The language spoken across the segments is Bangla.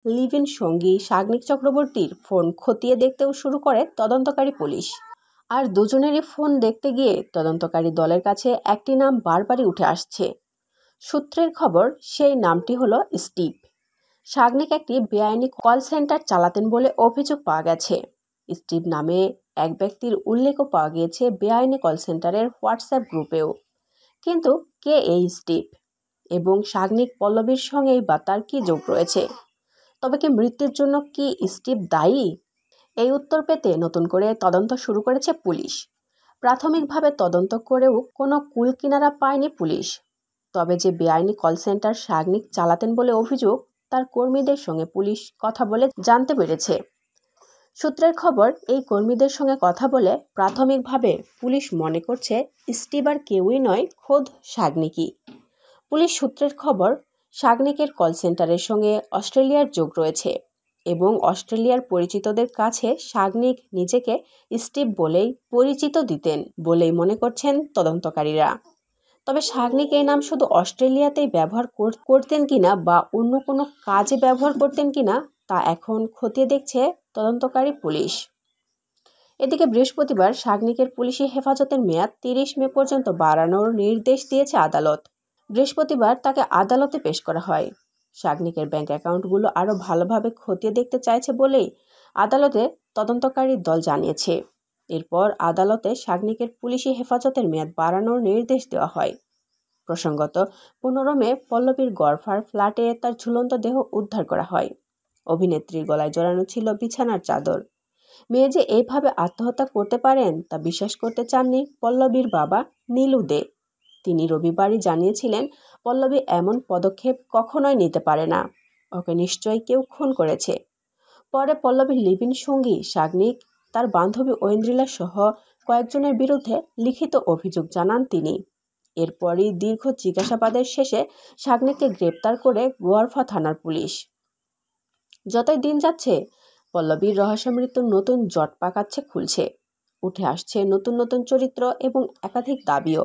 লিভ ইন সঙ্গী সাগ্নিক চক্রবর্তীর ফোন খতিয়ে দেখতেও শুরু করে তদন্তকারী পুলিশ। আর দুজনেরই ফোন দেখতে গিয়ে তদন্তকারী দলের কাছে একটি নাম বারবারই উঠে আসছে। সূত্রের খবর, সেই নামটি হলো স্টিভ। সাগ্নিক একটি বেআইনি কল সেন্টার চালাতেন বলে অভিযোগ পাওয়া গেছে। স্টিভ নামে এক ব্যক্তির উল্লেখও পাওয়া গিয়েছে বেআইনি কল সেন্টারের হোয়াটসঅ্যাপ গ্রুপেও। কিন্তু কে এই স্টিভ এবং সাগ্নিক পল্লবীর সঙ্গেই বা তার কি যোগ রয়েছে? তবে কি মৃত্যুর জন্য কি স্টিভ দায়ী? এই উত্তর পেতে নতুন করে তদন্ত শুরু করেছে পুলিশ। প্রাথমিকভাবে তদন্ত করেও কোনো কুল কিনারা পায়নি পুলিশ। তবে যে বেআইনি কল সেন্টার সাগ্নিক চালাতেন বলে অভিযোগ, তার কর্মীদের সঙ্গে পুলিশ কথা বলে জানতে পেরেছে। সূত্রের খবর, এই কর্মীদের সঙ্গে কথা বলে প্রাথমিকভাবে পুলিশ মনে করছে স্টিভ আর কেউই নয়, খোদ সাগ্নিকই। পুলিশ সূত্রের খবর, সাগ্নিকের কল সেন্টারের সঙ্গে অস্ট্রেলিয়ার যোগ রয়েছে এবং অস্ট্রেলিয়ার পরিচিতদের কাছে সাগ্নিক নিজেকে স্টিভ বলেই পরিচিত দিতেন বলেই মনে করছেন তদন্তকারীরা। তবে সাগ্নিক এই নাম শুধু অস্ট্রেলিয়াতেই ব্যবহার করতেন কিনা বা অন্য কোনো কাজে ব্যবহার করতেন কিনা তা এখন খতিয়ে দেখছে তদন্তকারী পুলিশ। এদিকে বৃহস্পতিবার সাগ্নিকের পুলিশি হেফাজতের মেয়াদ 30 মে পর্যন্ত বাড়ানোর নির্দেশ দিয়েছে আদালত। বৃহস্পতিবার তাকে আদালতে পেশ করা হয়। সাগ্নিকের ব্যাংক অ্যাকাউন্টগুলো আরও ভালোভাবে খতিয়ে দেখতে চাইছে বলেই আদালতে তদন্তকারী দল জানিয়েছে। এরপর আদালতে সাগ্নিকের পুলিশি হেফাজতের মেয়াদ বাড়ানোর নির্দেশ দেওয়া হয়। প্রসঙ্গত, 15 মে পল্লবীর গড়ফার ফ্ল্যাটে তার ঝুলন্ত দেহ উদ্ধার করা হয়। অভিনেত্রীর গলায় জড়ানো ছিল বিছানার চাদর। মেয়ে যে এইভাবে আত্মহত্যা করতে পারেন তা বিশ্বাস করতে চাননি পল্লবীর বাবা নীলু দে। তিনি রবিবারই জানিয়েছিলেন, পল্লবী এমন পদক্ষেপ কখনোই নিতে পারে না, ওকে নিশ্চয়ই কেউ খুন করেছে। পরে পল্লবীর লিভ ইন সঙ্গী সাগ্নিক, তার বান্ধবী ঐন্দ্রিলা সহ কয়েকজনের বিরুদ্ধে লিখিত অভিযোগ জানান তিনি। এরপরই দীর্ঘ জিজ্ঞাসাবাদের শেষে সাগ্নিককে গ্রেপ্তার করে গোয়ালফা থানার পুলিশ। যতই দিন যাচ্ছে, পল্লবীর রহস্য মৃত্যুর নতুন জট পাকাচ্ছে খুলছে। উঠে আসছে নতুন নতুন চরিত্র এবং একাধিক দাবিও।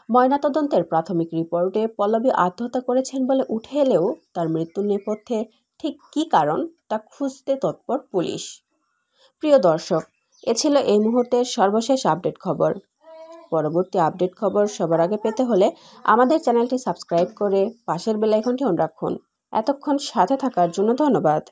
ময়নাতদন্তের প্রাথমিক রিপোর্টে পল্লবী আত্মহত্যা করেছেন বলে উঠে এলেও তার মৃত্যুর নেপথ্যে ঠিক কী কারণ তা খুঁজতে তৎপর পুলিশ। প্রিয় দর্শক, এ ছিল এই মুহূর্তের সর্বশেষ আপডেট খবর। পরবর্তী আপডেট খবর সবার আগে পেতে হলে আমাদের চ্যানেলটি সাবস্ক্রাইব করে পাশের বেল আইকনটি অন রাখুন। এতক্ষণ সাথে থাকার জন্য ধন্যবাদ।